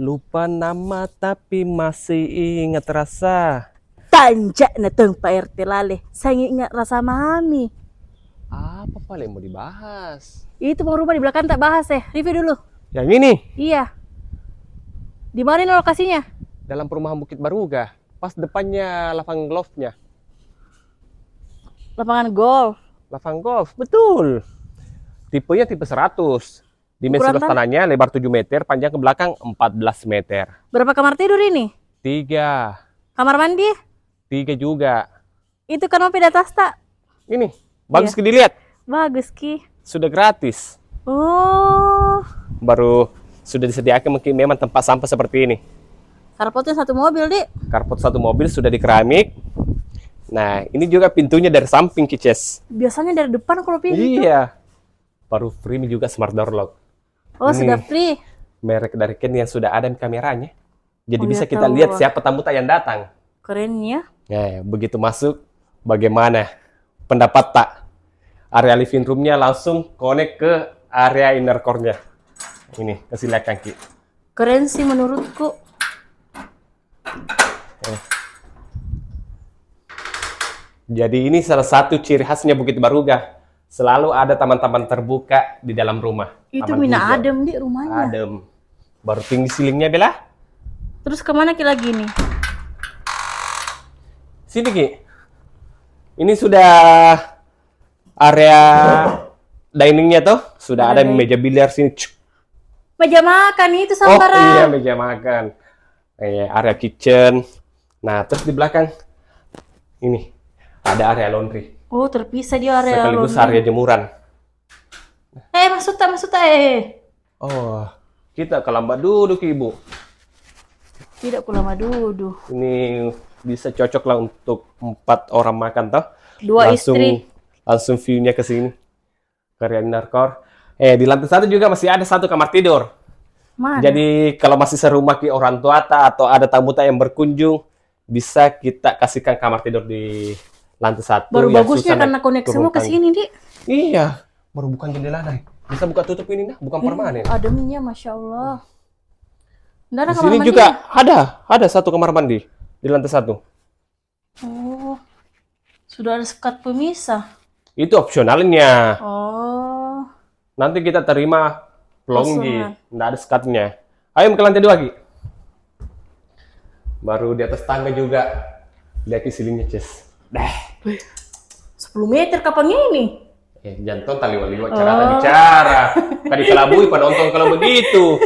Lupa nama tapi masih ingat rasa. Tanjak na tong Pak RT lale. Saya ingat rasa mami. Apa paling mau dibahas? Itu mau rumah di belakang tak bahas Review dulu. Yang ini, Iya. Di mana ini lokasinya? dalam perumahan Bukit Baruga. Pas depannya lapangan golfnya. Lapangan golf. Lapangan golf, betul. Tipenya tipe 100. Dimensi luas tanahnya lebar 7 meter, panjang ke belakang 14 meter. Berapa kamar tidur ini? 3. Kamar mandi? 3 juga. Itu kan mau di atas tak? Ini, bagus Iya. Ki dilihat. Bagus Ki. Sudah gratis. Oh. Baru sudah disediakan mungkin memang tempat sampah seperti ini. Carportnya satu mobil, Dik. Carport satu mobil sudah di keramik. Nah, ini juga pintunya dari samping, Kices. Biasanya dari depan kalau pintu. Iya. Baru free juga smart door lock. Oh, Ini sudah free. merek dari Ken yang sudah ada kameranya. Jadi Oh, bisa ya kita tahu. lihat siapa tamu yang datang. Keren ya. Nah, begitu masuk, bagaimana pendapat tak? Area living room-nya langsung connect ke area inner core-nya. Ini, kasih lihat kaki. Keren sih menurutku. Jadi ini salah satu ciri khasnya Bukit Baruga. Selalu ada taman-taman terbuka di dalam rumah. Itu Taman mina hijau. adem di rumahnya. Adem. Baru tinggi ceilingnya, Bella. Terus kemana Ki lagi nih? Sini, Ki. Ini sudah area diningnya tuh. Sudah ada meja biliar sini. Cuk. Meja makan itu Oh sambaran. iya, meja makan. Area kitchen. Nah, terus di belakang ini ada area laundry. Oh, terpisah dia area Sekaligus laundry. area jemuran. Masuk tak. Oh, kita kelambat duduk, Ibu. Tidak lama duduk. Ini bisa cocok lah untuk 4 orang makan toh. 2 istri. Langsung view-nya ke sini. Ke area inner core. Di lantai 1 juga masih ada 1 kamar tidur. Mana? Jadi kalau masih serumah ke orang tua atau ada tamu yang berkunjung, bisa kita kasihkan kamar tidur di lantai 1. Baru yang bagusnya susah karena naik konek turun semua ke tangga. sini, Dik. Iya, baru bukan jendela nih. Bisa buka tutup ini nah, bukan permanen. Ademnya Masya Allah. Nggak ada Di kamar sini mandi. juga ada 1 kamar mandi di lantai 1. Oh. Sudah ada sekat pemisah. Itu opsionalnya. Oh. Nanti kita terima pelonggi, Kosongan. nggak ada sekatnya. Ayo ke lantai 2, Ki. Baru di atas tangga juga. Lihat ke silingnya, Ces. Dah. 10 meter kapan ini? Jantung tali wali cara bicara. Tadi kelabui penonton kalau begitu.